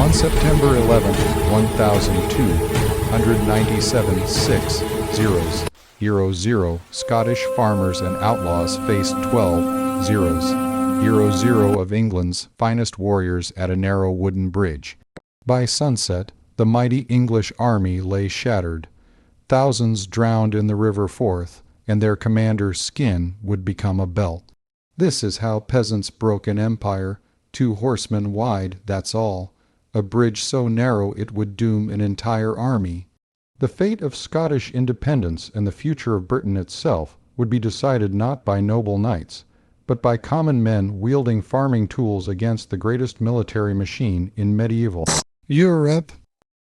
On September 11, 1297 6-0, Scottish farmers and outlaws faced 12-0 of England's finest warriors at a narrow wooden bridge. By sunset, the mighty English army lay shattered. Thousands drowned in the River Forth, and their commander's skin would become a belt. This is how peasants broke an empire, 2 horsemen wide, that's all. A bridge so narrow it would doom an entire army. The fate of Scottish independence and the future of Britain itself would be decided not by noble knights, but by common men wielding farming tools against the greatest military machine in medieval Europe.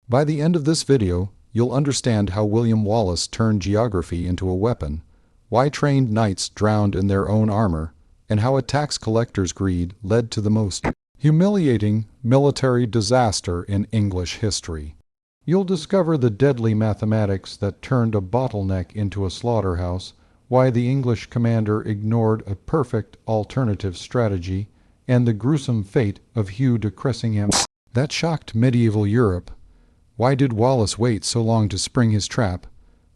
By the end of this video, you'll understand how William Wallace turned geography into a weapon, why trained knights drowned in their own armor, and how a tax collector's greed led to the most humiliating military disaster in English history. You'll discover the deadly mathematics that turned a bottleneck into a slaughterhouse, why the English commander ignored a perfect alternative strategy, and the gruesome fate of Hugh de Cressingham that shocked medieval Europe. Why did Wallace wait so long to spring his trap?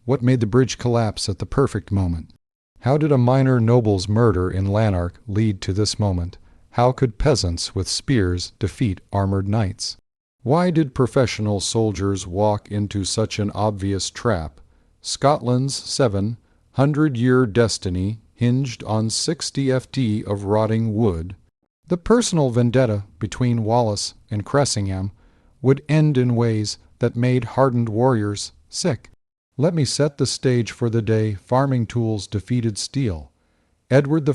What made the bridge collapse at the perfect moment? How did a minor noble's murder in Lanark lead to this moment? How could peasants with spears defeat armored knights? Why did professional soldiers walk into such an obvious trap? Scotland's 700-year destiny hinged on 60 ft of rotting wood. The personal vendetta between Wallace and Cressingham would end in ways that made hardened warriors sick. Let me set the stage for the day farming tools defeated steel. Edward I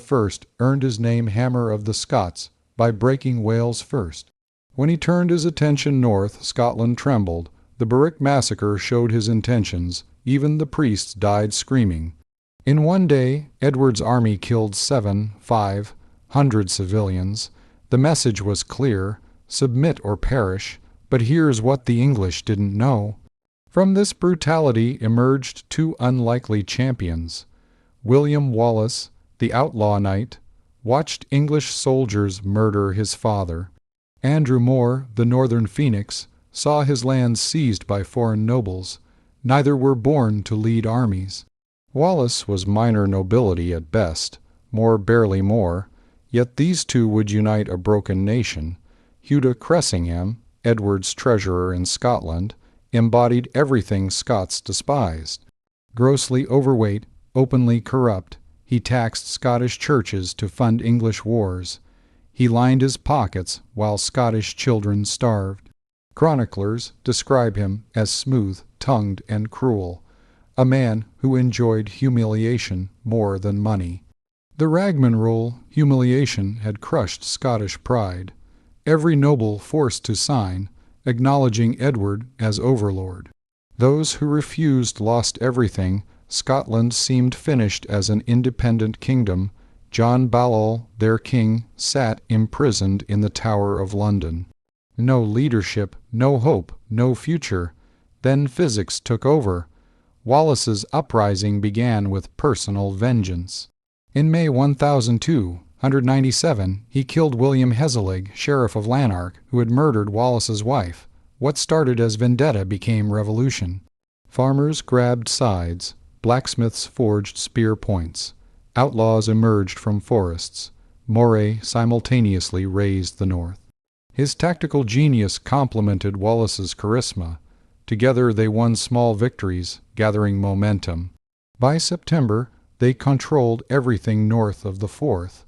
earned his name Hammer of the Scots by breaking Wales first. When he turned his attention north, Scotland trembled. The Berwick massacre showed his intentions. Even the priests died screaming. In one day, Edward's army killed 500 civilians. The message was clear: submit or perish. But here's what the English didn't know. From this brutality emerged 2 unlikely champions. William Wallace, the outlaw knight, watched English soldiers murder his father. Andrew More, the northern phoenix, saw his lands seized by foreign nobles. Neither were born to lead armies. Wallace was minor nobility at best, More barely more, yet these 2 would unite a broken nation. Hugh de Cressingham, Edward's treasurer in Scotland, embodied everything Scots despised. Grossly overweight, openly corrupt, he taxed Scottish churches to fund English wars. He lined his pockets while Scottish children starved. Chroniclers describe him as smooth-tongued and cruel, a man who enjoyed humiliation more than money. The ragman rule, humiliation, had crushed Scottish pride. Every noble forced to sign, acknowledging Edward as overlord. Those who refused lost everything. Scotland seemed finished as an independent kingdom. John Balliol, their king, sat imprisoned in the Tower of London. No leadership, no hope, no future. Then physics took over. Wallace's uprising began with personal vengeance. In May 1297, he killed William Heselig, sheriff of Lanark, who had murdered Wallace's wife. What started as vendetta became revolution. Farmers grabbed sides. Blacksmiths forged spear points. Outlaws emerged from forests. Moray simultaneously raised the north. His tactical genius complemented Wallace's charisma. Together they won small victories, gathering momentum. By September, they controlled everything north of the Forth.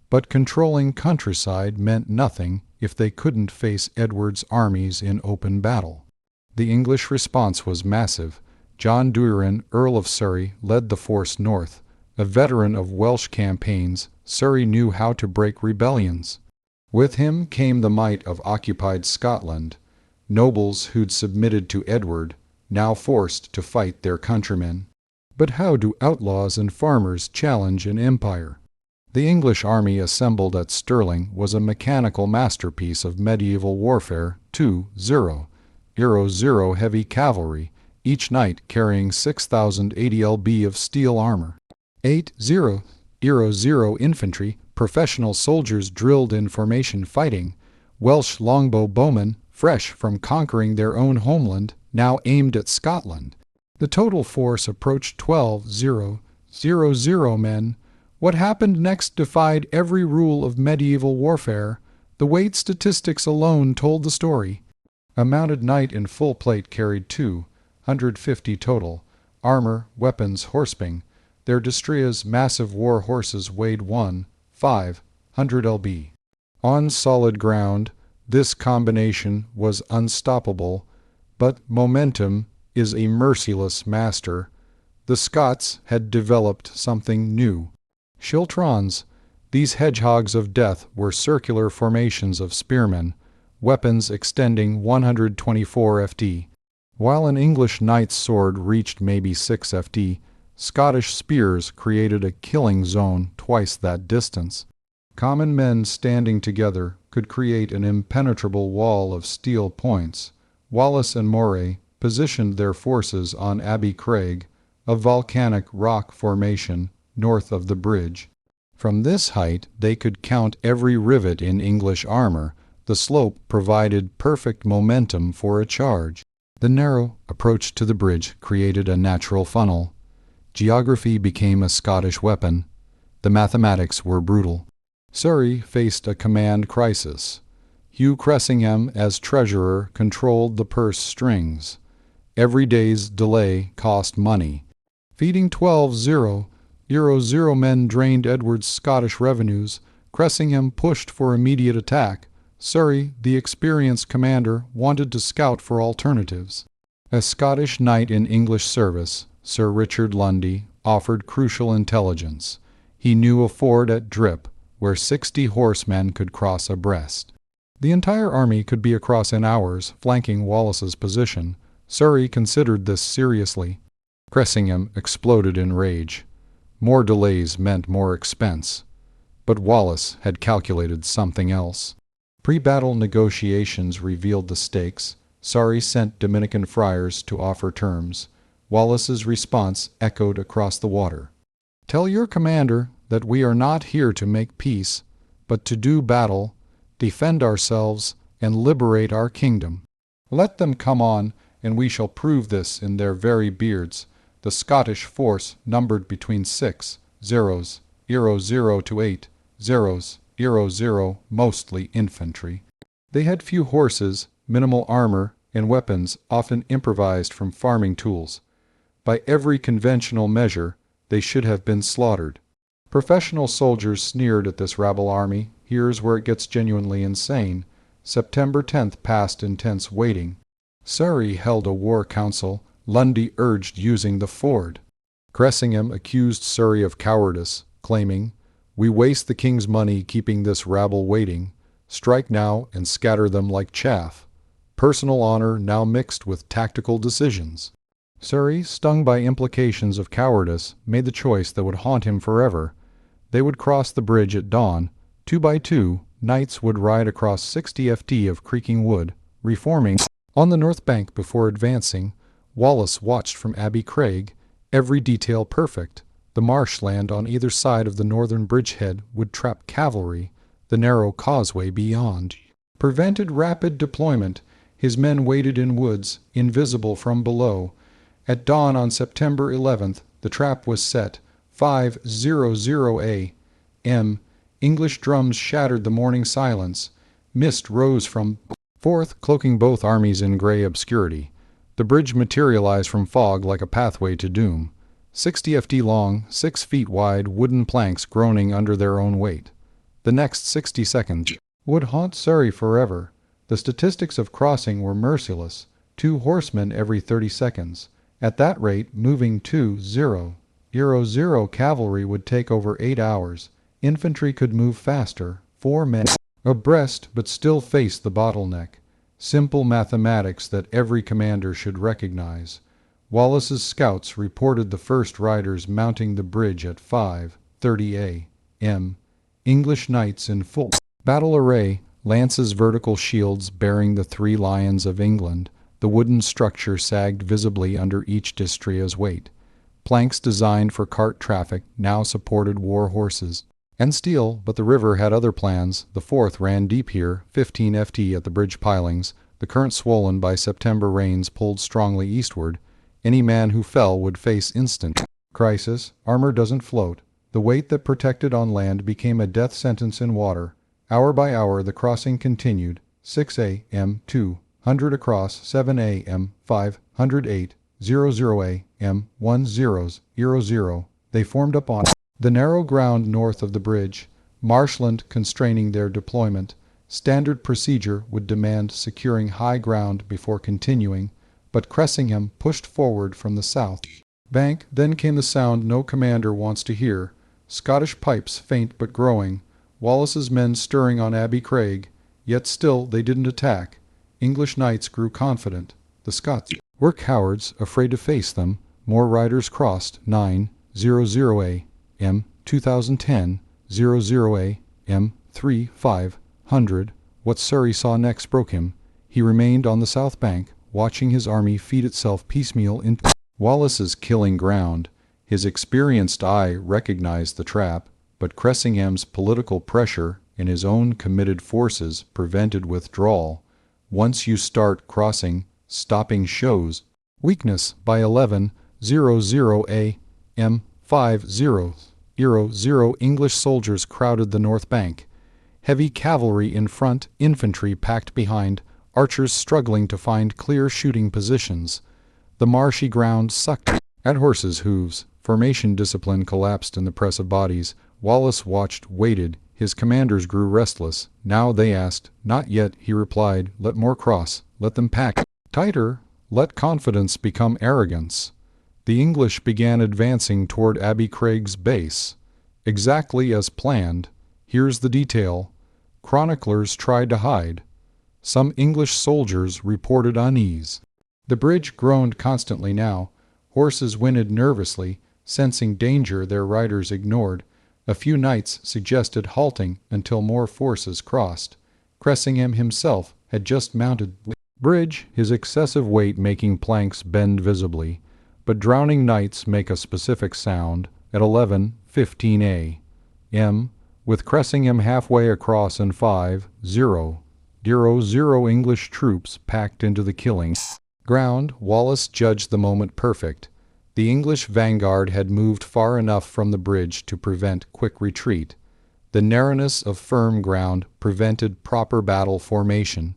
But controlling countryside meant nothing if they couldn't face Edward's armies in open battle. The English response was massive. John Duiran, Earl of Surrey, led the force north. A veteran of Welsh campaigns, Surrey knew how to break rebellions. With him came the might of occupied Scotland, nobles who'd submitted to Edward, now forced to fight their countrymen. But how do outlaws and farmers challenge an empire? The English army assembled at Stirling was a mechanical masterpiece of medieval warfare. 2-0 heavy cavalry, each knight carrying 6,080 lb of steel armor. 8-0 infantry, professional soldiers drilled in formation fighting. Welsh longbow bowmen, fresh from conquering their own homeland, now aimed at Scotland. The total force approached 12,000 men. What happened next defied every rule of medieval warfare. The weight statistics alone told the story. A mounted knight in full plate carried 250 total. Armor, weapons, horseping. Their destrias, massive war horses, weighed 1,500 lb. On solid ground, this combination was unstoppable, but momentum is a merciless master. The Scots had developed something new. Schiltrons, these hedgehogs of death, were circular formations of spearmen, weapons extending 124 ft. While an English knight's sword reached maybe 6 ft, Scottish spears created a killing zone twice that distance. Common men standing together could create an impenetrable wall of steel points. Wallace and Moray positioned their forces on Abbey Craig, a volcanic rock formation north of the bridge. From this height they could count every rivet in English armor. The slope provided perfect momentum for a charge. The narrow approach to the bridge created a natural funnel. Geography became a Scottish weapon. The mathematics were brutal. Surrey faced a command crisis. Hugh Cressingham, as treasurer, controlled the purse strings. Every day's delay cost money. Feeding 12,000 men drained Edward's Scottish revenues. Cressingham pushed for immediate attack. Surrey, the experienced commander, wanted to scout for alternatives. A Scottish knight in English service, Sir Richard Lundy, offered crucial intelligence. He knew a ford at Drip, where 60 horsemen could cross abreast. The entire army could be across in hours, flanking Wallace's position. Surrey considered this seriously. Cressingham exploded in rage. More delays meant more expense. But Wallace had calculated something else. Pre-battle negotiations revealed the stakes. Surrey sent Dominican friars to offer terms. Wallace's response echoed across the water. "Tell your commander that we are not here to make peace, but to do battle, defend ourselves, and liberate our kingdom. Let them come on, and we shall prove this in their very beards." The Scottish force numbered between 6 zeros, 0 to 8 zeros, 0, mostly infantry. They had few horses, minimal armor, and weapons often improvised from farming tools. By every conventional measure, they should have been slaughtered. Professional soldiers sneered at this rabble army. Here's where it gets genuinely insane. September 10th passed in tense waiting. Surrey held a war council. Lundy urged using the ford. Cressingham accused Surrey of cowardice, claiming, "We waste the king's money keeping this rabble waiting. Strike now and scatter them like chaff." Personal honor now mixed with tactical decisions. Surrey, stung by implications of cowardice, made the choice that would haunt him forever. They would cross the bridge at dawn. 2 by 2, knights would ride across 60 ft of creaking wood, reforming. On the north bank before advancing, Wallace watched from Abbey Craig, every detail perfect. The marshland on either side of the northern bridgehead would trap cavalry. The narrow causeway beyond prevented rapid deployment. His men waited in woods, invisible from below. At dawn on September 11th, the trap was set. 5:00 a.m. English drums shattered the morning silence. Mist rose from forth, cloaking both armies in gray obscurity. The bridge materialized from fog like a pathway to doom. 60 ft long, 6 feet wide wooden planks groaning under their own weight. The next 60 seconds would haunt Surrey forever. The statistics of crossing were merciless. 2 horsemen every 30 seconds. At that rate, moving 2:00 cavalry would take over 8 hours. Infantry could move faster, 4 men abreast, but still face the bottleneck. Simple mathematics that every commander should recognize. Wallace's scouts reported the first riders mounting the bridge at 5:30 a.m. English knights in full battle array, lances, vertical shields bearing the 3 lions of England. The wooden structure sagged visibly under each destria's weight. Planks designed for cart traffic now supported war horses and steel, but the river had other plans. The Forth ran deep here, 15 ft at the bridge pilings. the current swollen by September rains pulled strongly eastward. Any man who fell would face instant crisis. Armor doesn't float. The weight that protected on land became a death sentence in water. Hour by hour the crossing continued. 6 a.m. 200 across, 7 a.m. 508, 00 a.m. 1000. They formed up on the narrow ground north of the bridge, marshland constraining their deployment. Standard procedure would demand securing high ground before continuing, but Cressingham pushed forward from the south bank. Then came the sound no commander wants to hear. Scottish pipes, faint but growing, Wallace's men stirring on Abbey Craig, yet still they didn't attack. English knights grew confident. The Scots were cowards, afraid to face them. More riders crossed. 9:00 a.m. 2010, 00 a.m. 3500. What Surrey saw next broke him. He remained on the south bank, watching his army feed itself piecemeal into Wallace's killing ground. His experienced eye recognized the trap, but Cressingham's political pressure and his own committed forces prevented withdrawal. Once you start crossing, stopping shows weakness. By 11:00 a.m. 50:00, English soldiers crowded the north bank. Heavy cavalry in front, infantry packed behind, archers struggling to find clear shooting positions. The marshy ground sucked at horses' hooves. Formation discipline collapsed in the press of bodies. Wallace watched, waited. His commanders grew restless. Now they asked. Not yet, he replied. Let more cross. Let them pack tighter. Let confidence become arrogance. The English began advancing toward Abbey Craig's base. Exactly as planned. Here's the detail. Chroniclers tried to hide. Some English soldiers reported unease. The bridge groaned constantly now. Horses whinnied nervously, sensing danger their riders ignored. A few knights suggested halting until more forces crossed. Cressingham himself had just mounted the bridge, his excessive weight making planks bend visibly. But drowning knights make a specific sound. At 11:15 a.m., with Cressingham halfway across and 5:00 English troops packed into the killing ground, Wallace judged the moment perfect. The English vanguard had moved far enough from the bridge to prevent quick retreat. The narrowness of firm ground prevented proper battle formation.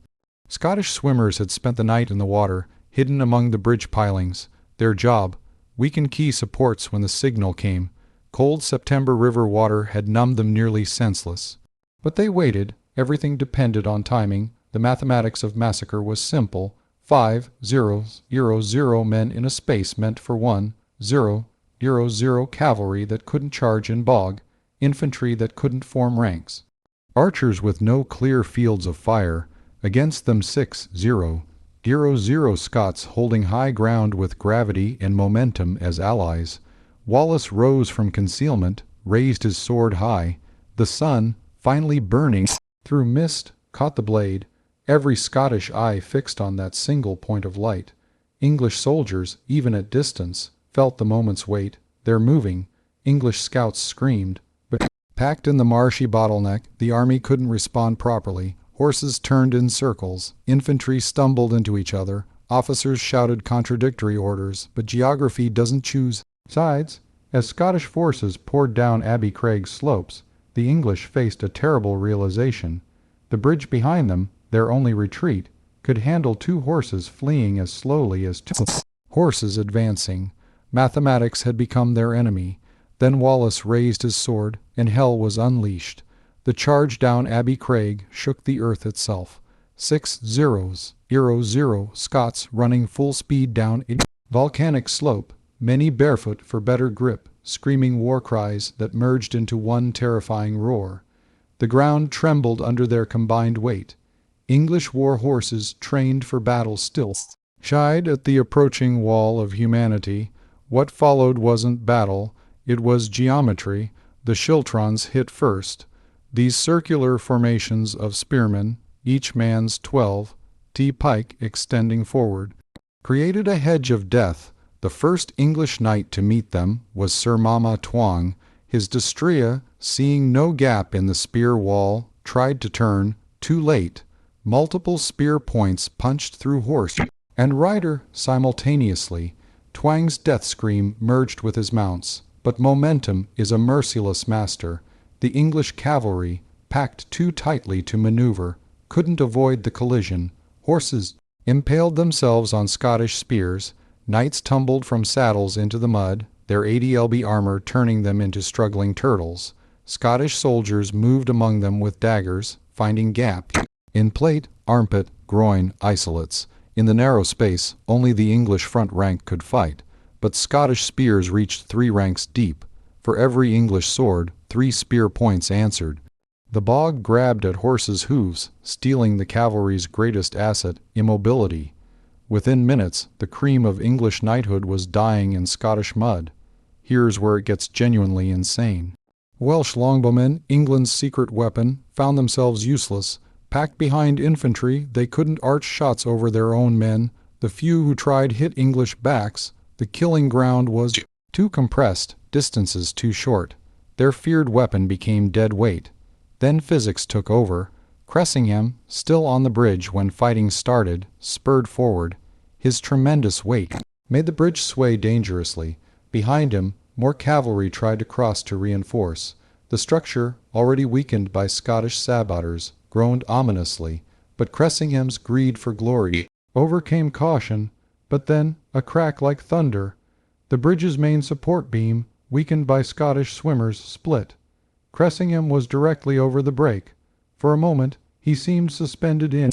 Scottish swimmers had spent the night in the water, hidden among the bridge pilings. Their job: weaken key supports when the signal came. Cold September river water had numbed them nearly senseless. But they waited. Everything depended on timing. The mathematics of massacre was simple. 5:00 men in a space meant for 1:00 cavalry that couldn't charge in bog, infantry that couldn't form ranks, archers with no clear fields of fire. Against them 6:00 Scots holding high ground with gravity and momentum as allies. Wallace rose from concealment, raised his sword high. The sun, finally burning through mist, caught the blade. Every Scottish eye fixed on that single point of light. English soldiers, even at distance, felt the moment's weight. They're moving. English scouts screamed. But packed in the marshy bottleneck, the army couldn't respond properly. Horses turned in circles. Infantry stumbled into each other. Officers shouted contradictory orders. But geography doesn't choose sides. As Scottish forces poured down Abbey Craig's slopes, the English faced a terrible realization. The bridge behind them, their only retreat, could handle 2 horses fleeing as slowly as 2 horses advancing. Mathematics had become their enemy. Then Wallace raised his sword, and hell was unleashed. The charge down Abbey Craig shook the earth itself. 6:00 Scots running full speed down a volcanic slope, many barefoot for better grip, screaming war cries that merged into one terrifying roar. The ground trembled under their combined weight. English war horses trained for battle still shied at the approaching wall of humanity. What followed wasn't battle, it was geometry. The schiltrons hit first. These circular formations of spearmen, each man's 12 pike extending forward, created a hedge of death. The first English knight to meet them was Sir Mama Twang. His destrya, seeing no gap in the spear wall, tried to turn. Too late. Multiple spear points punched through horse and rider simultaneously. Twang's death scream merged with his mounts, but momentum is a merciless master. The English cavalry, packed too tightly to maneuver, couldn't avoid the collision. Horses impaled themselves on Scottish spears. Knights tumbled from saddles into the mud, their ADLB armor turning them into struggling turtles. Scottish soldiers moved among them with daggers, finding gaps in plate, armpit, groin, isolates. In the narrow space, only the English front rank could fight, but Scottish spears reached 3 ranks deep. For every English sword, 3 spear points answered. The bog grabbed at horses' hooves, stealing the cavalry's greatest asset, immobility. Within minutes, the cream of English knighthood was dying in Scottish mud. Here's where it gets genuinely insane. Welsh longbowmen, England's secret weapon, found themselves useless. Packed behind infantry, they couldn't arch shots over their own men. The few who tried hit English backs. The killing ground was too compressed, distances too short. Their feared weapon became dead weight. Then physics took over. Cressingham, still on the bridge when fighting started, spurred forward. His tremendous weight made the bridge sway dangerously. Behind him, more cavalry tried to cross to reinforce. The structure, already weakened by Scottish saboteurs, groaned ominously, but Cressingham's greed for glory overcame caution. But then, a crack like thunder. The bridge's main support beam, weakened by Scottish swimmers, split. Cressingham was directly over the break. For a moment, he seemed suspended in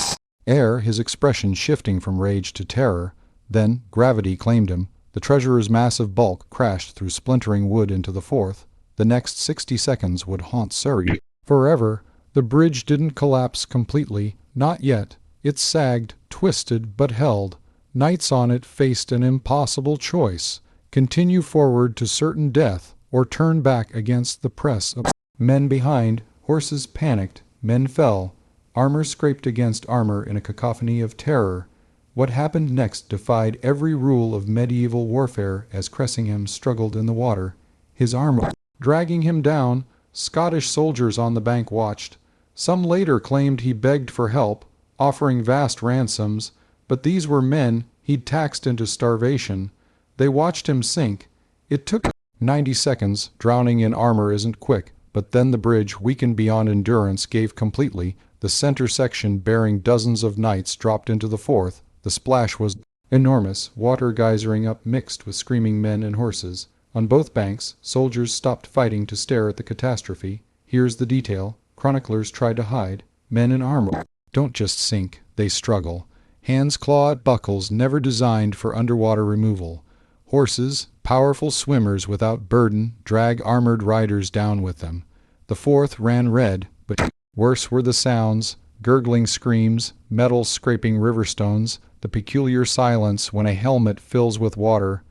air, his expression shifting from rage to terror. Then, gravity claimed him. The treasurer's massive bulk crashed through splintering wood into the Forth. The next 60 seconds would haunt Surrey forever. The bridge didn't collapse completely, not yet. It sagged, twisted, but held. Knights on it faced an impossible choice: continue forward to certain death, or turn back against the press of men behind. Horses panicked, men fell. Armor scraped against armor in a cacophony of terror. What happened next defied every rule of medieval warfare as Cressingham struggled in the water, his armor dragging him down. Scottish soldiers on the bank watched. Some later claimed he begged for help, offering vast ransoms, but these were men he'd taxed into starvation. They watched him sink. It took 90 seconds. Drowning in armor isn't quick, but then the bridge, weakened beyond endurance, gave completely. The center section, bearing dozens of knights, dropped into the Forth. The splash was enormous, water geysering up mixed with screaming men and horses. On both banks, soldiers stopped fighting to stare at the catastrophe. Here's the detail. Chroniclers tried to hide. Men in armor don't just sink, they struggle. Hands claw at buckles never designed for underwater removal. Horses, powerful swimmers without burden, drag armored riders down with them. The Forth ran red, but worse were the sounds: gurgling screams, metal scraping river stones, the peculiar silence when a helmet fills with water.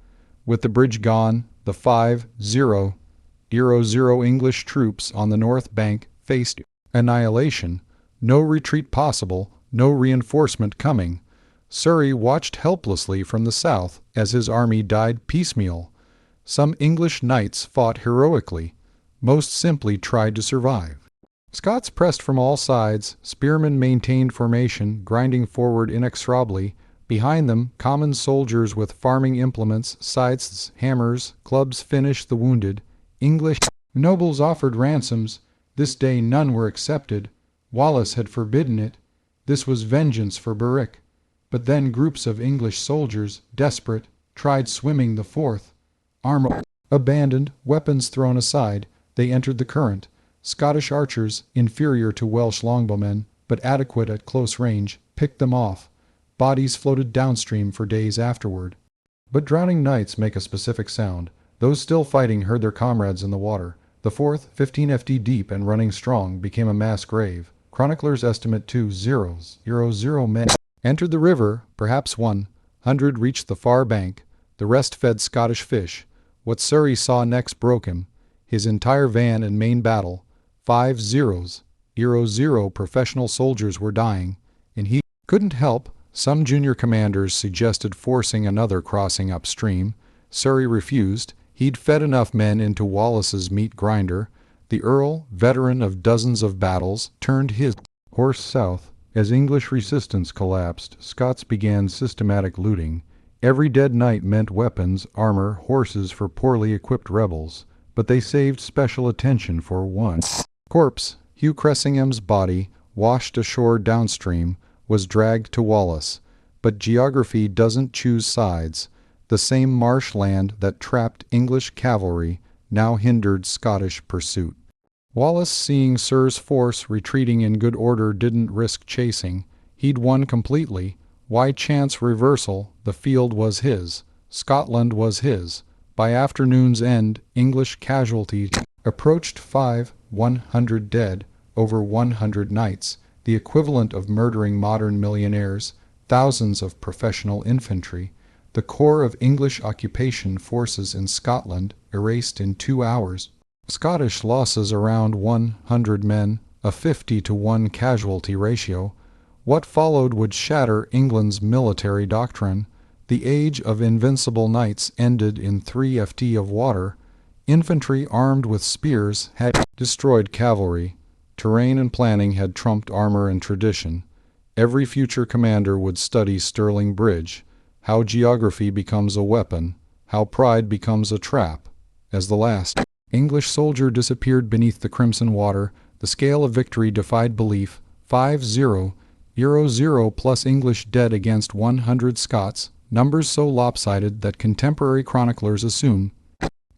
With the bridge gone, the 5-0 English troops on the north bank faced annihilation. No retreat possible, no reinforcement coming. Surrey watched helplessly from the south as his army died piecemeal. Some English knights fought heroically. Most simply tried to survive. Scots pressed from all sides. Spearmen maintained formation, grinding forward inexorably. Behind them, common soldiers with farming implements, scythes, hammers, clubs finished the wounded. English nobles offered ransoms. This day none were accepted. Wallace had forbidden it. This was vengeance for Berwick. But then groups of English soldiers, desperate, tried swimming the Forth. Armor abandoned, weapons thrown aside, they entered the current. Scottish archers, inferior to Welsh longbowmen, but adequate at close range, picked them off. Bodies floated downstream for days afterward. But drowning knights make a specific sound. Those still fighting heard their comrades in the water. The Forth, 15 FD deep and running strong, became a mass grave. Chroniclers estimate 2,000 men entered the river. Perhaps 100 reached the far bank. The rest fed Scottish fish. What Surrey saw next broke him. His entire van and main battle, 5-0 professional soldiers were dying, and he couldn't help. Some junior commanders suggested forcing another crossing upstream. Surrey refused. He'd fed enough men into Wallace's meat grinder. The Earl, veteran of dozens of battles, turned his horse south. As English resistance collapsed, Scots began systematic looting. Every dead knight meant weapons, armor, horses for poorly equipped rebels. But they saved special attention for one corpse. Hugh Cressingham's body, washed ashore downstream, was dragged to Wallace. But geography doesn't choose sides. The same marshland that trapped English cavalry now hindered Scottish pursuit. Wallace, seeing Sir's force retreating in good order, didn't risk chasing. He'd won completely. Why chance reversal? The field was his. Scotland was his. By afternoon's end, English casualties approached 100 dead, over 100 knights, the equivalent of murdering modern millionaires, thousands of professional infantry. The core of English occupation forces in Scotland erased in 2 hours. Scottish losses around 100 men, a 50-to-1 casualty ratio. What followed would shatter England's military doctrine. The age of invincible knights ended in 3 ft of water. Infantry armed with spears had destroyed cavalry. Terrain and planning had trumped armor and tradition. Every future commander would study Stirling Bridge, how geography becomes a weapon, how pride becomes a trap. As the last English soldier disappeared beneath the crimson water, the scale of victory defied belief. 5-0, 0 plus English dead against 100 Scots, numbers so lopsided that contemporary chroniclers assume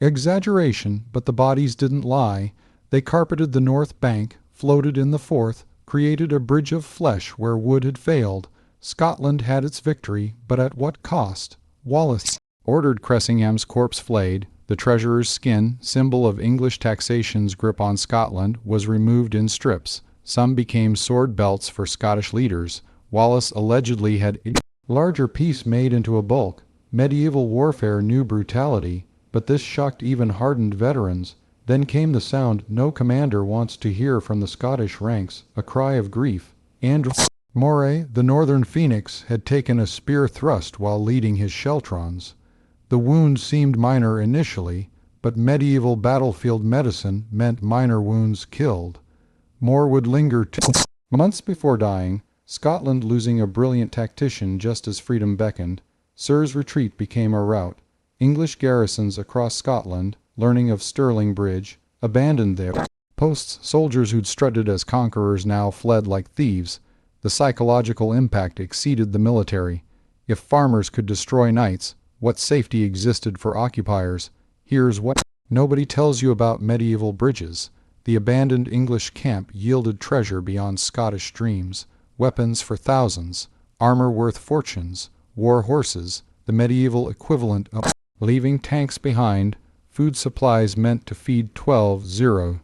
exaggeration, but the bodies didn't lie. They carpeted the north bank, floated in the Forth, created a bridge of flesh where wood had failed. Scotland had its victory, but at what cost? Wallace ordered Cressingham's corpse flayed. The treasurer's skin, symbol of English taxation's grip on Scotland, was removed in strips. Some became sword belts for Scottish leaders. Wallace allegedly had a larger piece made into a bulk. Medieval warfare knew brutality, but this shocked even hardened veterans. Then came the sound no commander wants to hear from the Scottish ranks, a cry of grief. Andrew Moray, the northern phoenix, had taken a spear thrust while leading his Sheltrons. The wound seemed minor initially, but medieval battlefield medicine meant minor wounds killed. More would linger 2 months before dying, Scotland losing a brilliant tactician just as freedom beckoned. Sir's retreat became a rout. English garrisons across Scotland, learning of Stirling Bridge, abandoned their posts. Soldiers who'd strutted as conquerors now fled like thieves. The psychological impact exceeded the military. If farmers could destroy knights, what safety existed for occupiers? Here's what nobody tells you about medieval bridges. The abandoned English camp yielded treasure beyond Scottish dreams, weapons for thousands, armor worth fortunes, war horses, the medieval equivalent of leaving tanks behind, food supplies meant to feed 12-0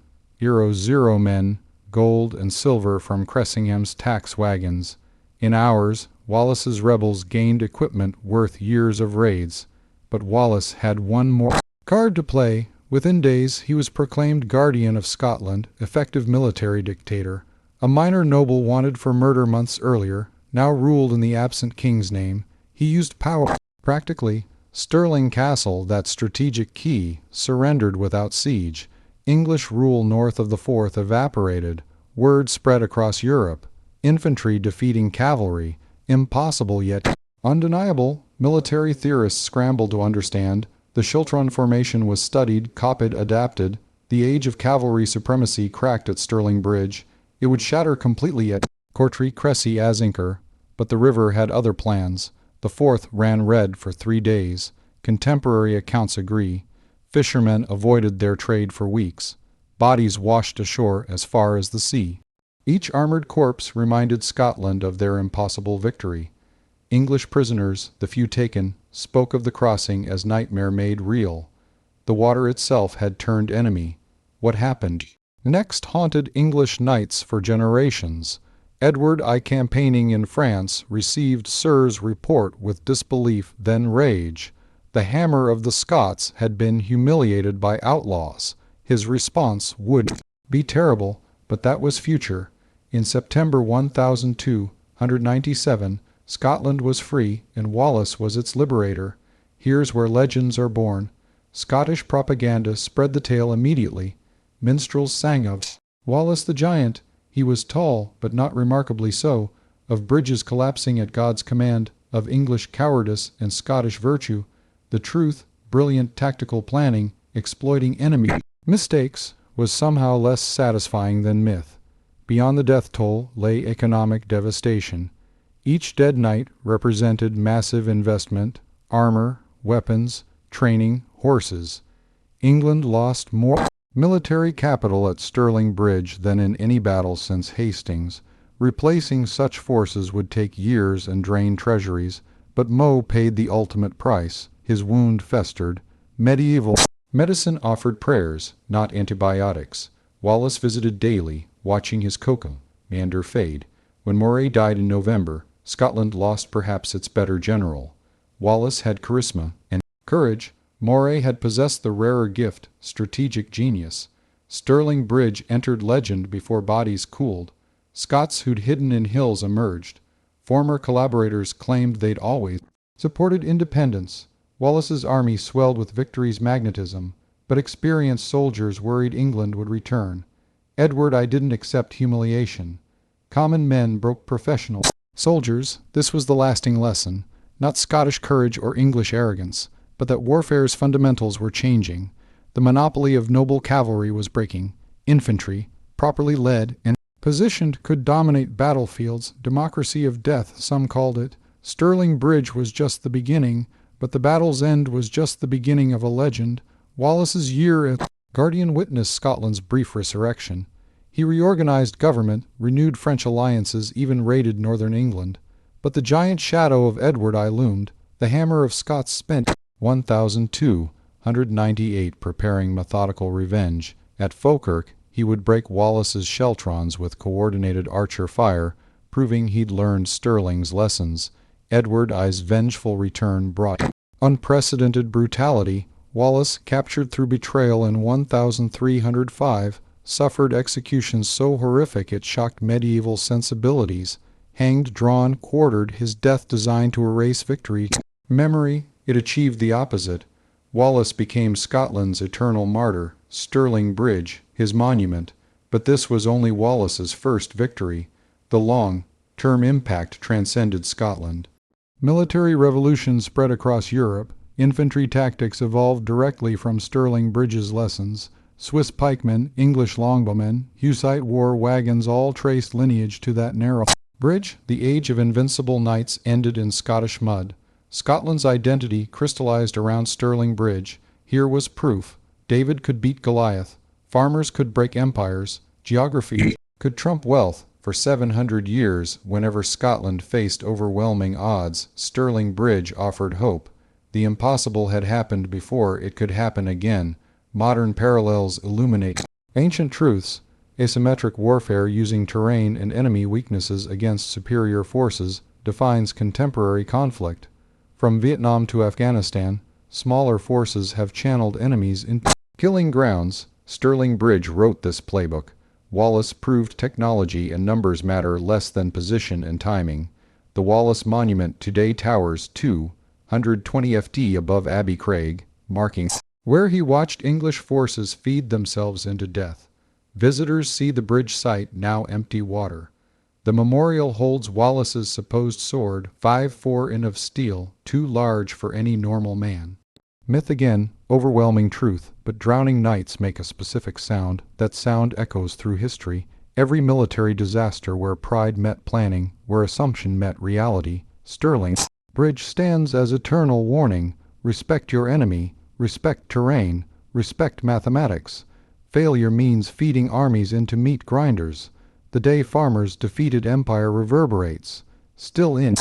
men, gold and silver from Cressingham's tax wagons. In hours, Wallace's rebels gained equipment worth years of raids. But Wallace had one more card to play. Within days, he was proclaimed guardian of Scotland, effective military dictator. A minor noble wanted for murder months earlier, now ruled in the absent king's name. He used power. Practically, Stirling Castle, that strategic key, surrendered without siege. English rule north of the Forth evaporated. Word spread across Europe. Infantry defeating cavalry. Impossible yet undeniable. Military theorists scrambled to understand. The Chiltron formation was studied, copied, adapted. The age of cavalry supremacy cracked at Stirling Bridge. It would shatter completely at Courtrai Cressy Azincourt, but the river had other plans. The Forth ran red for 3 days. Contemporary accounts agree. Fishermen avoided their trade for weeks. Bodies washed ashore as far as the sea. Each armored corpse reminded Scotland of their impossible victory. English prisoners, the few taken, spoke of the crossing as nightmare made real. The water itself had turned enemy. What happened next haunted English knights for generations. Edward I, campaigning in France, received Sir's report with disbelief, then rage. The hammer of the Scots had been humiliated by outlaws. His response would be terrible, but that was future. In September 1297, Scotland was free, and Wallace was its liberator. Here's where legends are born. Scottish propaganda spread the tale immediately. Minstrels sang of Wallace the Giant. He was tall, but not remarkably so, of bridges collapsing at God's command, of English cowardice and Scottish virtue, the truth, brilliant tactical planning, exploiting enemy mistakes, was somehow less satisfying than myth. Beyond the death toll lay economic devastation. Each dead knight represented massive investment, armor, weapons, training, horses. England lost more military capital at Stirling Bridge than in any battle since Hastings. Replacing such forces would take years and drain treasuries, but Mo paid the ultimate price. His wound festered. Medieval medicine offered prayers, not antibiotics. Wallace visited daily, watching his commander fade. When Moray died in November, Scotland lost perhaps its better general. Wallace had charisma and courage. Moray had possessed the rarer gift, strategic genius. Stirling Bridge entered legend before bodies cooled. Scots who'd hidden in hills emerged. Former collaborators claimed they'd always supported independence. Wallace's army swelled with victory's magnetism, but experienced soldiers worried England would return. Edward I didn't accept humiliation. Common men broke professional soldiers. This was the lasting lesson, not Scottish courage or English arrogance, but that warfare's fundamentals were changing. The monopoly of noble cavalry was breaking. Infantry, properly led and positioned, could dominate battlefields. Democracy of death, some called it. Stirling Bridge was just the beginning, but the battle's end was just the beginning of a legend. Wallace's year at Guardian witnessed Scotland's brief resurrection. He reorganized government, renewed French alliances, even raided northern England. But the giant shadow of Edward I loomed. The hammer of Scots spent 1,298 preparing methodical revenge. At Falkirk, he would break Wallace's Sheltrons with coordinated archer fire, proving he'd learned Stirling's lessons. Edward I's vengeful return brought unprecedented brutality. Wallace, captured through betrayal in 1305, suffered executions so horrific it shocked medieval sensibilities. Hanged, drawn, quartered, his death designed to erase victory. Memory, it achieved the opposite. Wallace became Scotland's eternal martyr. Stirling Bridge, his monument. But this was only Wallace's first victory. The long-term impact transcended Scotland. Military revolutions spread across Europe. Infantry tactics evolved directly from Stirling Bridge's lessons. Swiss pikemen, English longbowmen, Hussite war wagons all traced lineage to that narrow bridge. The age of invincible knights ended in Scottish mud. Scotland's identity crystallized around Stirling Bridge. Here was proof. David could beat Goliath. Farmers could break empires. Geography could trump wealth. For 700 years, whenever Scotland faced overwhelming odds, Stirling Bridge offered hope. The impossible had happened before, it could happen again. Modern parallels illuminate ancient truths. Asymmetric warfare using terrain and enemy weaknesses against superior forces defines contemporary conflict. From Vietnam to Afghanistan, smaller forces have channeled enemies into killing grounds. Stirling Bridge wrote this playbook. Wallace proved technology and numbers matter less than position and timing. The Wallace Monument today towers 220 ft above Abbey Craig, marking where he watched English forces feed themselves into death. Visitors see the bridge site, now empty water. The memorial holds Wallace's supposed sword, 5'4" in of steel, too large for any normal man. Myth again, overwhelming truth, but drowning knights make a specific sound. That sound echoes through history. Every military disaster where pride met planning, where assumption met reality. Stirling Bridge stands as eternal warning. Respect your enemy, respect terrain, respect mathematics. Failure means feeding armies into meat grinders. The day farmers defeated empire reverberates. Still in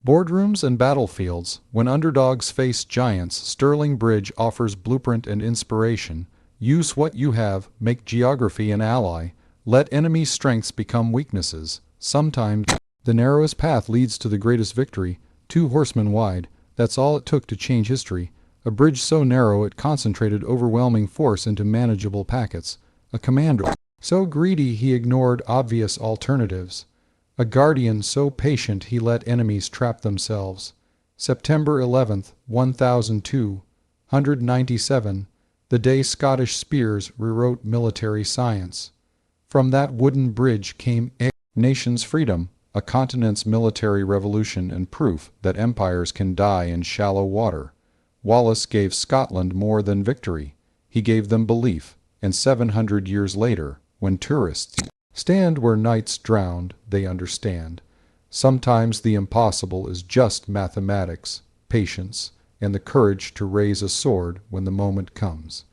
boardrooms and battlefields, when underdogs face giants, Stirling Bridge offers blueprint and inspiration. Use what you have, make geography an ally. Let enemy strengths become weaknesses. Sometimes the narrowest path leads to the greatest victory. 2 horsemen wide, that's all it took to change history. A bridge so narrow it concentrated overwhelming force into manageable packets. A commander so greedy he ignored obvious alternatives. A guardian so patient he let enemies trap themselves. September 11th, 1297, the day Scottish spears rewrote military science. From that wooden bridge came a nation's freedom, a continent's military revolution, and proof that empires can die in shallow water. Wallace gave Scotland more than victory. He gave them belief, and 700 years later, when tourists stand where knights drowned, they understand. Sometimes the impossible is just mathematics, patience, and the courage to raise a sword when the moment comes.